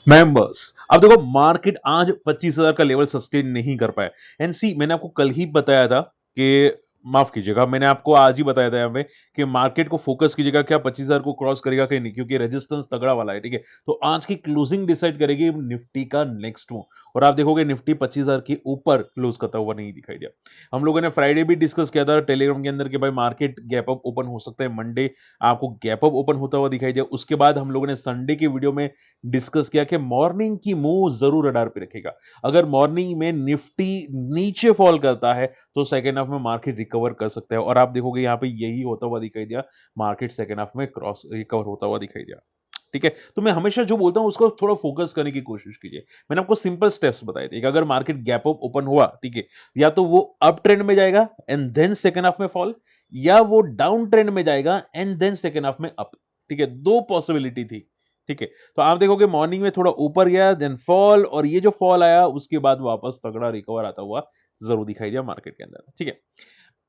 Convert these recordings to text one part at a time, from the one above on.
Members, अब देखो market आज 25,000 का लेवल सस्टेन नहीं कर पाया। एंड सी, मैंने आपको कल ही बताया था कि माफ कीजिएगा, मैंने आपको आज ही बताया था यहाँ पे कि मार्केट को फोकस कीजिएगा, क्या 25,000 को क्रॉस करेगा कि नहीं, क्योंकि रेजिस्टेंस तगड़ा वाला है। ठीक है, तो आज की क्लोजिंग डिसाइड करेगी निफ्टी का नेक्स्ट मूव। और आप देखोगे निफ्टी 25,000 के ऊपर क्लोज करता हुआ नहीं दिखाई दिया। हम लोगों ने फ्राइडे भी डिस्कस किया था टेलीग्राम के अंदर कि भाई मार्केट गैप अप ओपन हो सकता है, मंडे आपको गैप अप ओपन होता हुआ दिखाई दिया। उसके बाद हम लोगों ने संडे की वीडियो में डिस्कस किया कि मॉर्निंग की मूव जरूर रडार पे रखेगा। अगर मॉर्निंग में निफ्टी नीचे फॉल करता है तो सेकेंड हाफ में मार्केट रिकवर कर सकता है, और आप देखोगे यहाँ पे यही होता हुआ दिखाई दिया। मार्केट सेकेंड हाफ में क्रॉस रिकवर होता हुआ दिखाई दिया। ठीक है, तो मैं हमेशा जो बोलता हूं उसको थोड़ा फोकस करने की कोशिश कीजिए। मैंने आपको सिंपल स्टेप्स बताए थे कि अगर मार्केट गैप अप ओपन हुआ, ठीक है, या तो वो अप ट्रेंड में जाएगा एंड देन सेकेंड हाफ में फॉल, या वो डाउन ट्रेंड में जाएगा एंड देन सेकेंड हाफ में अप। ठीक है, दो पॉसिबिलिटी थी। ठीक है, तो आप देखोगे मॉर्निंग में थोड़ा ऊपर गया देन फॉल, और ये जो फॉल आया उसके बाद वापस तगड़ा रिकवर आता हुआ जरूर दिखाई दिया मार्केट के अंदर। ठीक है,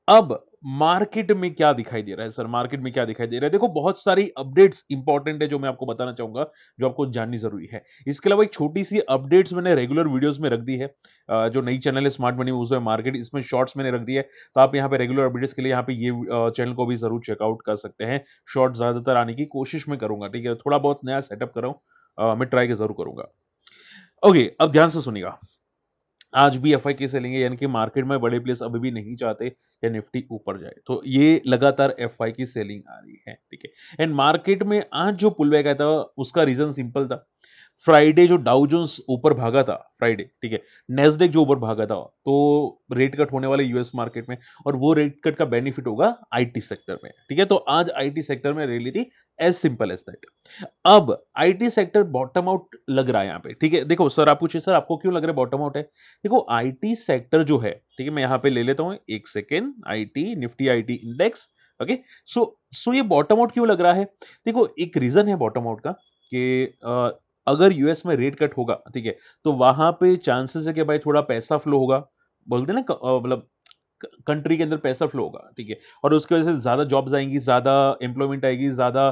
अब मार्केट में क्या दिखाई दे रहा है सर? मार्केट में क्या दिखाई दे रहा है? देखो बहुत सारी अपडेट्स इंपॉर्टेंट है जो मैं आपको बताना चाहूंगा, जो आपको जाननी जरूरी है। इसके अलावा एक छोटी सी अपडेट्स मैंने रेगुलर वीडियोस में रख दी है। जो नई चैनल है स्मार्ट मनी उसमें मार्केट, इसमें शॉर्ट्स मैंने रख दी है। तो आप यहाँ पे रेगुलर अपडेट्स के लिए यहाँ पे ये चैनल को भी जरूर चेकआउट कर सकते हैं। शॉर्ट ज्यादातर आने की कोशिश में करूंगा। ठीक है, थोड़ा बहुत नया सेटअप कर रहा हूँ, मैं ट्राई जरूर करूंगा। ओके, अब ध्यान से सुनिएगा। आज भी एफआईके से लेंगे, यानी कि मार्केट में बड़े प्लेयर्स अभी भी नहीं चाहते कि निफ्टी ऊपर जाए, तो ये लगातार एफआई की सेलिंग आ रही है। ठीक है, एंड मार्केट में आज जो पुलबैक आया था उसका रीजन सिंपल था। फ्राइडे जो डाउ जोन्स ऊपर भागा था फ्राइडे, ठीक है, नेस्डेक जो ऊपर भागा था, तो रेट कट होने वाले यूएस मार्केट में, और वो रेट कट का बेनिफिट होगा आईटी सेक्टर में। ठीक है, तो आज आईटी सेक्टर में रैली थी, एज सिंपल एज दैट। अब आईटी सेक्टर बॉटम आउट लग रहा है यहाँ पे। ठीक है, देखो सर, आप पूछिए सर आपको क्यों लग रहा है बॉटम आउट है? देखो आईटी सेक्टर जो है, ठीक है, मैं यहाँ पे ले लेता हूँ एक second, IT Nifty IT index. Okay, so ये बॉटम आउट क्यों लग रहा है? देखो एक रीजन है बॉटम आउट का कि अगर यूएस में रेट कट होगा, ठीक है, तो वहां पे चांसेस है कि भाई थोड़ा पैसा फ्लो होगा। बोलते हैं ना मतलब कंट्री के अंदर पैसा फ्लो होगा। ठीक है, और उसकी वजह से ज्यादा जॉब्स आएंगी, ज्यादा एम्प्लॉयमेंट आएगी, ज्यादा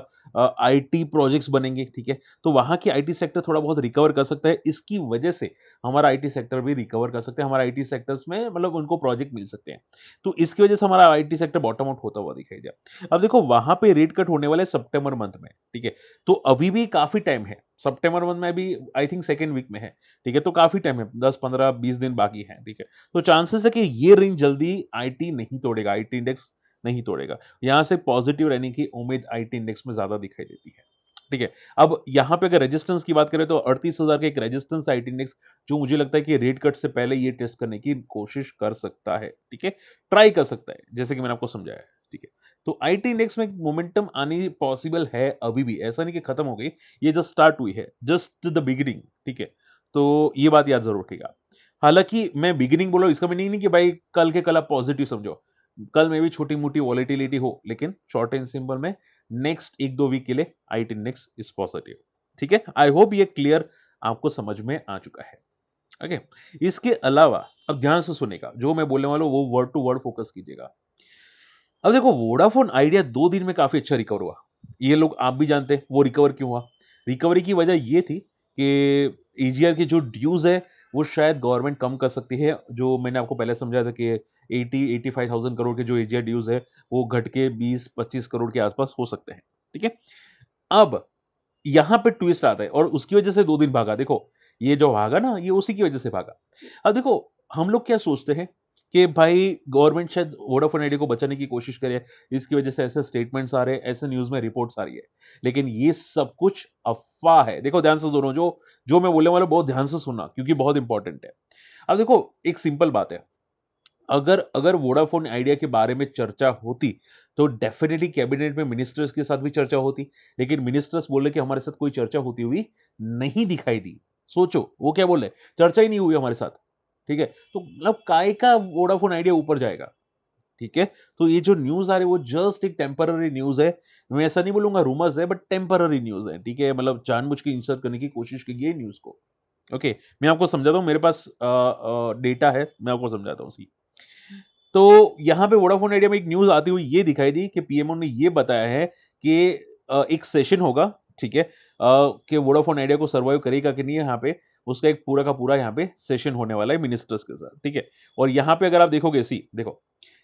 आईटी प्रोजेक्ट्स बनेंगे। ठीक है, तो वहां की आईटी सेक्टर थोड़ा बहुत रिकवर कर सकता है, इसकी वजह से हमारा आईटी सेक्टर भी रिकवर कर सकते हैं। हमारा आईटी सेक्टर्स में मतलब उनको प्रोजेक्ट मिल सकते हैं, तो इसकी वजह से हमारा आईटी सेक्टर बॉटम आउट होता हुआ दिखाई दिया। अब देखो वहां पे रेट कट होने वाले सितंबर मंथ में। ठीक है, तो अभी भी काफी टाइम है, सितंबर मंथ में अभी आई थिंक सेकेंड वीक में है। ठीक है, तो काफी टाइम है, 10 15 20 दिन बाकी है। ठीक है, तो चांसेस है कि ये रेंज जल्दी आईटी नहीं तोड़ेगा, आईटी इंडेक्स नहीं तोड़ेगा। यहां से पॉजिटिव रहने की उम्मीद आईटी इंडेक्स में ज्यादा दिखाई देती है। ठीक है, अब यहां पे अगर रेजिस्टेंस की बात करें तो 38,000 का एक रेजिस्टेंस आईटी इंडेक्स, जो मुझे लगता है कि रेट कट से पहले ये टेस्ट करने की कोशिश कर सकता है। ठीक है, ट्राई कर सकता है, जैसे कि मैंने आपको समझाया है। ठीक है, तो आईटी इंडेक्स में मोमेंटम आनी पॉसिबल है अभी भी, ऐसा नहीं कि खत्म हो गई, ये जस्ट स्टार्ट हुई है, जस्ट द बिगिनिंग। ठीक है, तो ये बात याद जरूर रखिएगा। हालाँकि मैं बिगिनिंग बोल रहा हूँ इसका मीनिंग नहीं कि भाई कल के कल आप पॉजिटिव समझो। कल में भी छोटी-मोटी वॉलेटिलिटी हो, लेकिन शॉर्ट एंड सिंपल में नेक्स्ट 1-2 वीक के लिए आईटी इंडेक्स इज़ पॉजिटिव। ठीक है? आई होप ये क्लियर आपको समझ में आ चुका है। ओके? इसके अलावा अब ध्यान से सुनिएगा, जो मैं बोलने वाला हूँ वो वर्ड टू वर्ड फोकस कीजिएगा। अब देखो वोडाफोन आइडिया 2 दिन में काफ़ी अच्छा रिकवर हुआ। ये लोग आप भी जानते हैं वो रिकवर क्यों हुआ। रिकवरी की वजह ये थी कि ईजीआर की जो ड्यूज़ है वो शायद गवर्नमेंट कम कर सकती है। जो मैंने आपको पहले समझाया था कि 80-85,000 करोड़ के जो ईजीआर ड्यूज़ है वो घट के 20-25 करोड़ के आसपास हो सकते हैं। ठीक है? अब यहाँ पे ट्विस्ट आता है और उसकी वजह से 2 दिन भागा। देखो, ये जो भागा ना, ये उसी की वजह से भागा। अब देखो, हम लोग क्या सोचते हैं कि भाई गवर्नमेंट शायद वोडाफोन आइडिया को बचाने की कोशिश करे, इसकी वजह से ऐसे स्टेटमेंट्स आ रहे हैं, ऐसे न्यूज़ में रिपोर्ट्स आ रही है। लेकिन ये सब कुछ अफ़वाह है। देखो ध्यान से सुनो, जो जो मैं बोलने वाला हूँ बहुत ध्यान से सुनना, क्योंकि बहुत इंपॉर्टेंट है। अब देखो, एक सिंपल बात है, अगर अगर वोडाफोन आइडिया के बारे में चर्चा होती, तो डेफिनिटली कैबिनेट में मिनिस्टर्स के साथ भी चर्चा होती। लेकिन मिनिस्टर्स बोले कि हमारे साथ कोई चर्चा होती हुई नहीं दिखाई दी। सोचो, वो क्या बोले? चर्चा ही नहीं हुई हमारे साथ। ठीक है? तो मतलब काय का वोडाफोन आइडिया ऊपर जाएगा? ठीक है? तो ये जो न्यूज़ आ रही है वो जस्ट एक टेम्पररी न्यूज़ है। मैं ऐसा नहीं बोलूँगा रूमर्स है, बट टेम्पररी न्यूज़ है। ठीक है? मतलब जानबूझ के इंसर्ट करने की कोशिश की गई है न्यूज़ को। ओके, मैं आपको समझाता हूँ, मेरे पास डेटा है, मैं आपको समझाता हूँ उसकी। तो यहाँ पे वोडाफोन आइडिया में एक न्यूज़ आती हुई ये दिखाई दी कि पीएमओ ने ये बताया है कि एक सेशन होगा, ठीक है, कि वोडाफोन आइडिया को सर्वाइव करेगा कि नहीं, यहाँ पे उसका एक पूरा का पूरा यहाँ पे सेशन होने वाला है मिनिस्टर्स के साथ, ठीक है। और यहाँ पे अगर आप देखोगे, देखो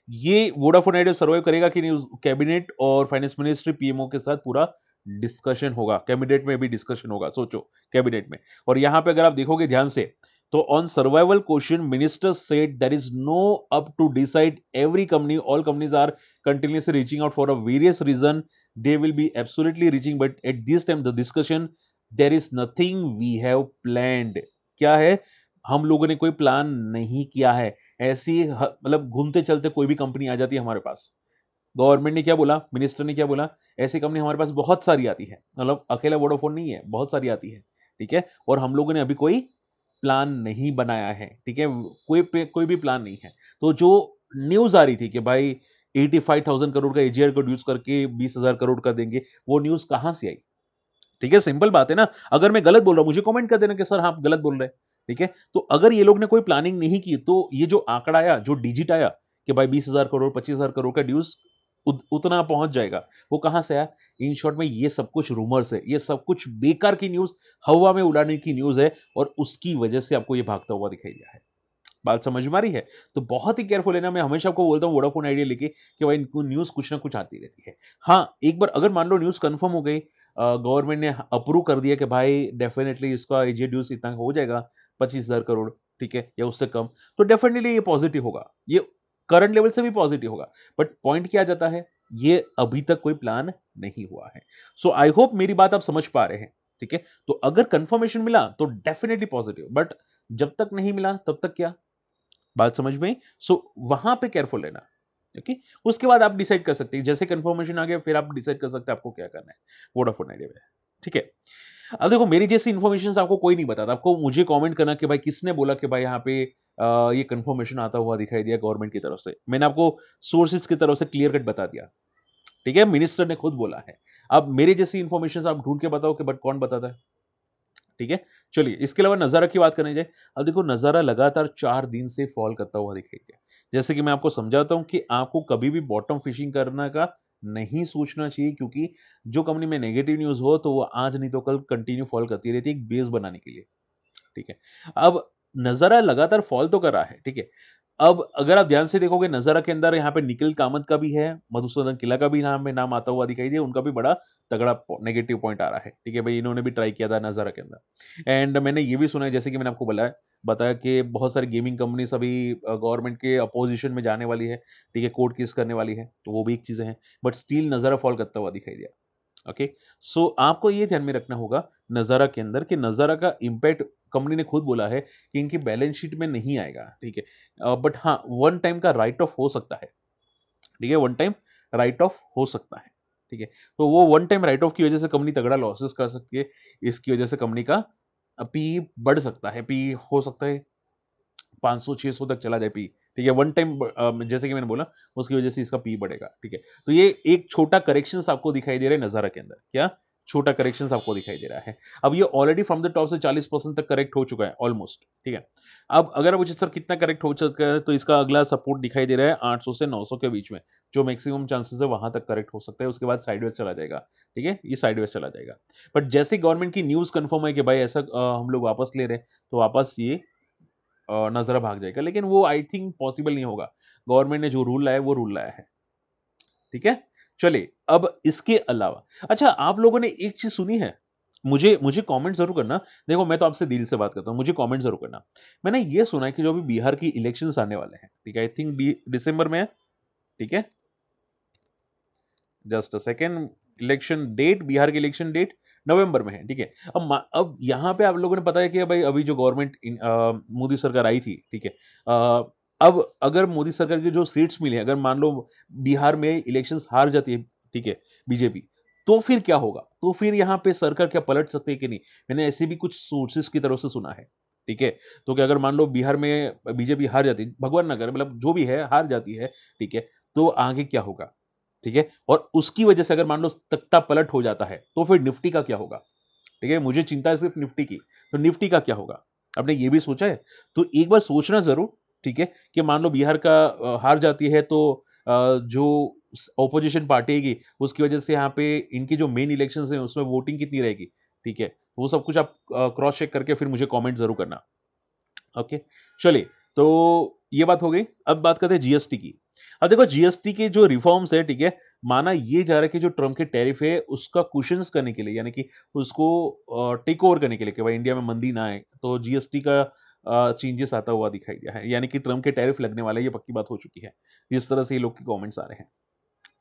ये वोडाफोन आइडिया सर्वाइव करेगा कि नहीं, कैबिनेट और फाइनेंस मिनिस्ट्री पीएमओ के साथ पूरा डिस्कशन होगा, कैबिनेट में भी डिस्कशन होगा, सोचो कैबिनेट में। और यहाँ पे अगर आप देखोगे ध्यान से, तो on survival question ministers said there is no up to decide every company, all companies are continuously reaching out for a various reason, they will be absolutely reaching, but at this time the discussion, there is nothing we have planned। क्या है, हम लोगों ने कोई plan नहीं किया है। ऐसी मतलब घूमते चलते कोई भी कंपनी आ जाती है हमारे पास। गवर्नमेंट ने क्या बोला, मिनिस्टर ने क्या बोला, ऐसी कंपनी हमारे पास बहुत सारी आती है, मतलब अकेला वोडाफोन नहीं है, बहुत सारी आती है, ठीक है। और हम लोगों ने अभी कोई प्लान नहीं बनाया है, ठीक है, कोई भी प्लान नहीं है। तो जो न्यूज आ रही थी कि भाई 85,000 करोड़ का एजीआर को यूज करके 20,000 करोड़ कर देंगे, वो न्यूज कहां से आई? ठीक है, सिंपल बात है ना। अगर मैं गलत बोल रहा हूं, मुझे कमेंट कर देना कि सर हाँ, आप गलत बोल रहे हैं, ठीक है। तो अगर ये लोग ने कोई प्लानिंग नहीं की, तो ये जो आंकड़ा आया, जो डिजिट आया कि भाई 20,000 करोड़, 25,000 करोड़ का ड्यूज उतना पहुंच जाएगा, वो कहां से आया? इन शॉर्ट में ये सब कुछ रूमर्स है, ये सब कुछ बेकार की न्यूज, हवा में उड़ाने की न्यूज है, और उसकी वजह से आपको ये भागता हुआ दिखाई दिया है। बात समझ में आ रही है? तो बहुत ही केयरफुल है ना, मैं हमेशा आपको बोलता हूँ वोडाफोन आइडिया लेके कि भाई इनको न्यूज़ कुछ ना कुछ आती रहती है। हाँ, एक बार अगर मान लो न्यूज़ कन्फर्म हो गई, गवर्नमेंट ने अप्रूव कर दिया कि भाई डेफिनिटली इसका एजीए ड्यूज़ इतना हो जाएगा 25,000 करोड़, ठीक है? या उससे कम, तो डेफिनिटली ये पॉजिटिव होगा। ये करंट लेवल से भी पॉजिटिव होगा। बट पॉइंट क्या आ जाता है? ये अभी तक कोई प्लान नहीं हुआ है। सो आई होप मेरी बात आप समझ पा रहे हैं, ठीक है? तो अगर कन्फर्मेशन मिला तो डेफिनिटली पॉजिटिव, बट जब तक नहीं मिला तब तक क्या? बात समझ में आई? सो वहां पे केयरफुल रहना, ओके। उसके बाद आप डिसाइड कर सकते हैं, जैसे कंफर्मेशन आ गया फिर आप डिसाइड कर सकते हैं आपको क्या करना है वोडाफोन आइडिया में, ठीक है। अब देखो, मेरी जैसी इन्फॉर्मेशन आपको कोई नहीं बताता, आपको मुझे कमेंट करना कि भाई किसने बोला कि भाई यहाँ पे ये कंफर्मेशन आता हुआ दिखाई दिया गवर्नमेंट की तरफ से। मैंने आपको सोर्सेज की तरफ से क्लियर कट बता दिया, ठीक है, मिनिस्टर ने खुद बोला है। अब मेरे जैसी इन्फॉर्मेशन आप ढूंढ के बताओ कि बट कौन बताता है, ठीक है। चलिए, इसके अलावा नज़ारा की बात करने जाए। अब देखो, नज़ारा लगातार 4 दिन से फॉल करता हुआ दिखाई दिया। जैसे कि मैं आपको समझाता हूँ कि आपको कभी भी बॉटम फिशिंग करने का नहीं सोचना चाहिए, क्योंकि जो कंपनी में नेगेटिव न्यूज़ हो तो वो आज नहीं तो कल कंटिन्यू फॉल करती रहती है, एक बेस बनाने के लिए, ठीक है। अब नज़ारा लगातार फॉल तो कर रहा है, ठीक है। अब अगर आप ध्यान से देखोगे, नज़ारा के अंदर यहाँ पे निखिल कामत का भी है, मधुसूदन किला का भी नाम आता हुआ दिखाई दिया, उनका भी बड़ा तगड़ा नेगेटिव पॉइंट आ रहा है, ठीक है भाई, इन्होंने भी ट्राई किया था नज़ारा के अंदर। एंड मैंने ये भी सुना है, जैसे कि मैंने आपको बताया कि बहुत सारी गेमिंग कंपनीज अभी गवर्नमेंट के अपोजिशन में जाने वाली है, ठीक है, कोर्ट केस करने वाली है, तो वो भी एक चीज़ें हैं, बट स्टिल नज़ारा फॉल करता हुआ दिखाई दिया। ओके, सो आपको ये ध्यान में रखना होगा नज़ारा के अंदर कि नज़ारा का इम्पैक्ट, कंपनी ने खुद बोला है कि इनकी बैलेंस शीट में नहीं आएगा, ठीक है। बट हाँ, वन टाइम का राइट ऑफ हो सकता है, ठीक है, वन टाइम राइट ऑफ हो सकता है, ठीक है। तो वो वन टाइम राइट ऑफ की वजह से कंपनी तगड़ा लॉसेस कर सकती है। इसकी वजह से कंपनी का पी बढ़ सकता है, पी हो सकता है 500-600 तक चला जाए पी, ठीक है, वन टाइम, जैसे कि मैंने बोला, उसकी वजह से इसका पी बढ़ेगा, ठीक है। तो ये एक छोटा करेक्शंस आपको दिखाई दे रहा है नज़ारा के अंदर, क्या? छोटा करेक्शंस आपको दिखाई दे रहा है। अब ये ऑलरेडी फ्रॉम द टॉप से 40% तक करेक्ट हो चुका है ऑलमोस्ट, ठीक है। अब अगर आप पूछे सर कितना करेक्ट हो चुका है, तो इसका अगला सपोर्ट दिखाई दे रहा है 800 से 900 के बीच में, जो मैक्सिमम चांसेस है वहां तक करेक्ट हो सकता है, उसके बाद साइडवेज चला जाएगा, ठीक है, ये साइडवेज चला जाएगा। बट जैसे गवर्नमेंट की न्यूज़ कंफर्म है कि भाई ऐसा हम लोग वापस ले रहे हैं, तो वापस ये नज़ारा भाग जाएगा, लेकिन वो आई थिंक पॉसिबल नहीं होगा। गवर्नमेंट ने जो रूल लाया है, वो रूल लाया है, ठीक है? चलिए, अब इसके अलावा अच्छा, आप लोगों ने एक चीज़ सुनी है? मुझे मुझे कमेंट ज़रूर करना। देखो, मैं तो आपसे दिल से बात करता हूँ, मुझे कमेंट ज़रूर करना। मैंने ये सुना है कि जो अभी बिहार की इलेक्शंस आने वाले हैं, ठीक है? आई थिंक दिसंबर में है, ठीक है? Just a second, election date, Bihar की इलेक्शन डेट नवंबर में है, ठीक है। अब यहाँ पे आप लोगों ने पता है कि भाई अभी जो गवर्नमेंट मोदी सरकार आई थी, ठीक है। अब अगर मोदी सरकार की जो सीट्स मिली हैं, अगर मान लो बिहार में इलेक्शंस हार जाती है, ठीक है, बीजेपी, तो फिर क्या होगा? तो फिर यहाँ पे सरकार क्या पलट सकती है कि नहीं? मैंने ऐसे भी कुछ सोर्सेस की तरफ से सुना है, ठीक है। तो कि अगर मान लो बिहार में बीजेपी हार जाती, भगवान ना करे, मतलब जो भी है हार जाती है, ठीक है, तो आगे क्या होगा? ठीक है? और उसकी वजह से अगर मान लो तख्ता पलट हो जाता है, तो फिर निफ्टी का क्या होगा? ठीक है? मुझे चिंता है सिर्फ निफ्टी की, तो निफ्टी का क्या होगा? आपने ये भी सोचा है? तो एक बार सोचना ज़रूर, ठीक है? कि मान लो बिहार का हार जाती है, तो जो ऑपोजिशन पार्टी आएगी, उसकी वजह से यहाँ पे इनकी जो मेन इलेक्शंस हैं उसमें वोटिंग कितनी रहेगी, ठीक है? वो सब कुछ आप क्रॉस चेक करके फिर मुझे कमेंट ज़रूर करना। ओके, चलिए, तो ये बात हो गई। अब बात करते हैं जीएसटी की। अब देखो जीएसटी के जो रिफॉर्म्स है, ठीक है, माना ये जा रहा है कि जो ट्रम्प के टैरिफ है उसका कुशन्स करने के लिए, यानी कि उसको टेक ओवर करने के लिए कि भाई इंडिया में मंदी ना आए, तो जीएसटी का चेंजेस आता हुआ दिखाई दिया है, यानी कि ट्रम्प के टैरिफ लगने वाले हैं, ये पक्की बात हो चुकी है, जिस तरह से ये लोग के कमेंट्स आ रहे हैं,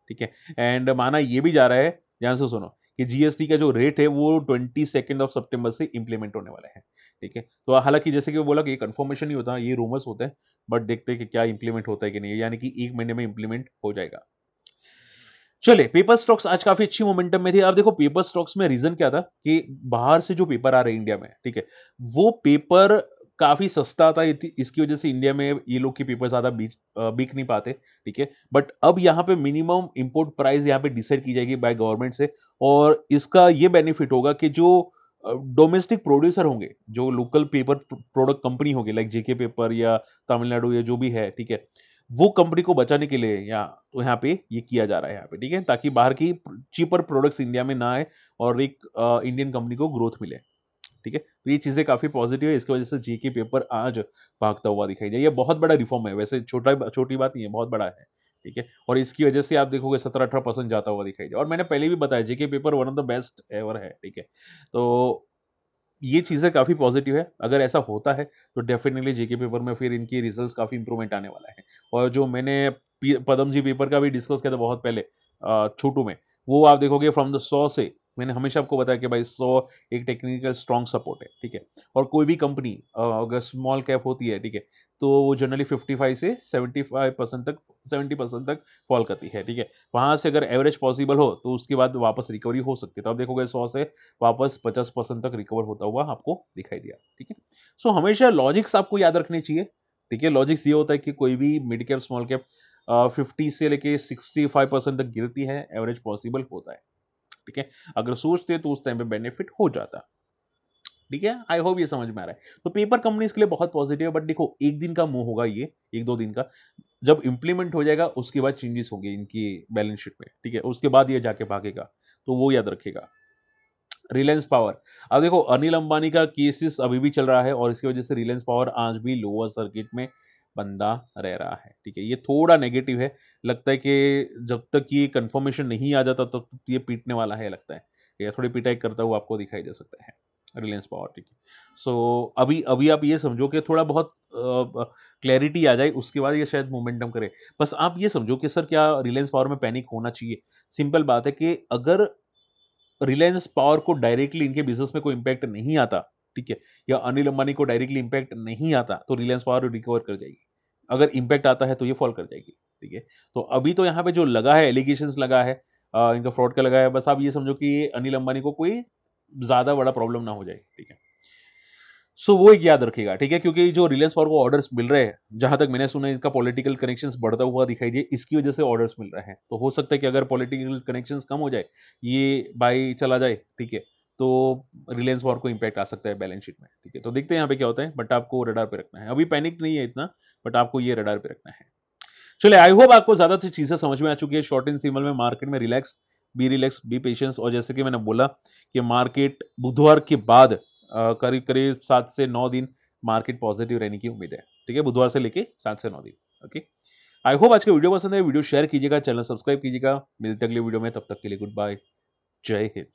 ठीक है। एंड माना ये भी जा रहा है, ध्यान से सुनो, कि जीएसटी का जो रेट है वो 22 ऑफ सितंबर से इंप्लीमेंट होने वाला है, ठीक है। तो हालांकि जैसे कि वो बोला कि ये कंफर्मेशन नहीं होता, ये रूमर्स होते हैं, बट देखते हैं कि क्या इंप्लीमेंट होता है कि नहीं, यानी कि 1 महीने में इंप्लीमेंट हो जाएगा। चले, पेपर स्टॉक्स आज काफी अच्छी मोमेंटम में थे। अब देखो पेपर स्टॉक्स में रीजन क्या था कि बाहर से जो पेपर आ रहे हैं इंडिया में, ठीक है, वो पेपर काफी सस्ता था, इसकी वजह से इंडिया में ये लोग के पेपर ज्यादा बिक नहीं पाते, ठीक है। बट अब यहाँ पे मिनिमम इंपोर्ट प्राइस यहाँ पे डिसाइड की जाएगी बाय गवर्नमेंट से, और इसका ये बेनिफिट होगा कि जो डोमेस्टिक प्रोड्यूसर होंगे, जो लोकल पेपर प्रोडक्ट कंपनी होगी लाइक जेके पेपर या तमिलनाडु या जो भी है, ठीक है, वो कंपनी को बचाने के लिए यहाँ पे ये किया जा रहा है यहाँ पे, ठीक है, ताकि बाहर की चीपर प्रोडक्ट्स इंडिया में ना आए और एक इंडियन कंपनी को ग्रोथ मिले, ठीक है। तो ये चीजें काफी पॉजिटिव है, इसकी वजह से जीके पेपर आज भागता हुआ दिखाई दिया। ये बहुत बड़ा रिफॉर्म है, वैसे छोटी बात नहीं है, बहुत बड़ा है, ठीक है। और इसकी वजह से आप देखोगे 17-18% जाता हुआ दिखाई दिया, और मैंने पहले भी बताया GK paper one of the best ever है, ठीक है। तो ये चीज़ें काफ़ी पॉज़िटिव है। अगर ऐसा होता है, तो डेफ़िनिटली जीके पेपर में फिर इनकी रिज़ल्ट्स काफ़ी इम्प्रूवमेंट आने वाला है। और जो मैंने पदम जी पेपर का भी डिस्कस किया था बहुत पहले छोटू में, वो आप देखोगे फ्रॉम द 100 से, मैंने हमेशा आपको बताया कि भाई 100 एक टेक्निकल स्ट्रॉन्ग सपोर्ट है, ठीक है। और कोई भी कंपनी अगर स्मॉल कैप होती है, ठीक है, तो वो जनरली 55 से 75% तक 70% तक फॉल करती है, ठीक है। वहाँ से अगर एवरेज पॉसिबल हो, तो उसके बाद वापस रिकवरी हो सकती है। तो आप देखोगे 100 से वापस 50% तक रिकवर होता हुआ आपको दिखाई दिया, ठीक है। सो हमेशा लॉजिक्स आपको याद रखने चाहिए, ठीक है। लॉजिक्स ये होता है कि कोई भी मिड कैप स्मॉल कैप 50 से लेके 65% तक गिरती है, एवरेज पॉसिबल होता है, ठीक है। अगर सोचते तो उस टाइम पे बेनिफिट हो जाता, ठीक है। आई होप ये समझ में आ रहा है। तो पेपर कंपनीज के लिए बहुत पॉजिटिव है, बट देखो एक दिन का मूव होगा ये, एक दो दिन का, जब इंप्लीमेंट हो जाएगा उसके बाद चेंजेस होंगे इनकी बैलेंस शीट में, ठीक है, उसके बाद ये जाके भागेगा, तो वो याद रखेगा। रिलायंस पावर, अब देखो अनिल अंबानी का केसेस अभी भी चल रहा है, और इसकी वजह से रिलायंस पावर आज भी लोअर सर्किट में बंदा रह रहा है, ठीक है। ये थोड़ा नेगेटिव है, लगता है कि जब तक ये कंफर्मेशन नहीं आ जाता तब तक ये पीटने वाला है, लगता है या थोड़ी पिटाई करता हुआ आपको दिखाई दे सकता है रिलायंस पावर, ठीक है। सो अभी अभी आप ये समझो कि थोड़ा बहुत क्लैरिटी आ जाए, उसके बाद ये शायद मोमेंटम करे। बस आप ये समझो कि सर क्या रिलायंस पावर में पैनिक होना चाहिए? सिंपल बात है कि अगर रिलायंस पावर को डायरेक्टली इनके बिज़नेस में कोई इम्पैक्ट नहीं आता, ठीक है? या अनिल अंबानी को डायरेक्टली इम्पैक्ट नहीं आता, तो रिलायंस पावर रिकवर कर जाएगी। अगर इम्पैक्ट आता है, तो ये फॉल कर जाएगी, ठीक है? तो अभी तो यहाँ पे जो लगा है, एलिगेशंस लगा है इनका फ्रॉड का लगा है, बस आप ये समझो कि ये अनिल अंबानी को कोई ज़्यादा बड़ा प्रॉब्लम ना हो जाए, ठीक है? सो वो एक याद रखिएगा, ठीक है? क्योंकि जो रिलायंस पावर को ऑर्डर्स मिल रहे हैं, जहाँ तक मैंने सुना है इनका पॉलिटिकल कनेक्शंस बढ़ता हुआ दिखाई दिए, इसकी वजह से ऑर्डर्स मिल रहे हैं। तो हो सकता है कि अगर पॉलिटिकल कनेक्शंस कम हो जाए, ये बाय चला जाए, ठीक है? तो रिलायंस पावर को इम्पैक्ट आ सकता है बैलेंस शीट में, ठीक है? तो देखते हैं यहाँ पे क्या होता है, बट आपको रडार पे रखना है। अभी पैनिक नहीं है इतना, बट आपको ये रडार पे रखना है। चलिए, आई होप आपको ज़्यादातर चीज़ें समझ में आ चुकी है। शॉर्ट एंड सिंपल में मार्केट में रिलैक्स, बी पेशेंस, और जैसे कि मैंने बोला कि मार्केट बुधवार के बाद करीब-करीब 7 से 9 दिन मार्केट पॉजिटिव रहने की उम्मीद है। ठीक है? बुधवार से लेके 7 से 9 दिन। ओके? आई होप आज का वीडियो पसंद है। वीडियो शेयर कीजिएगा, चैनल सब्सक्राइब कीजिएगा। मिलते हैं अगले वीडियो में, तब तक के लिए गुड बाय। जय हिंद।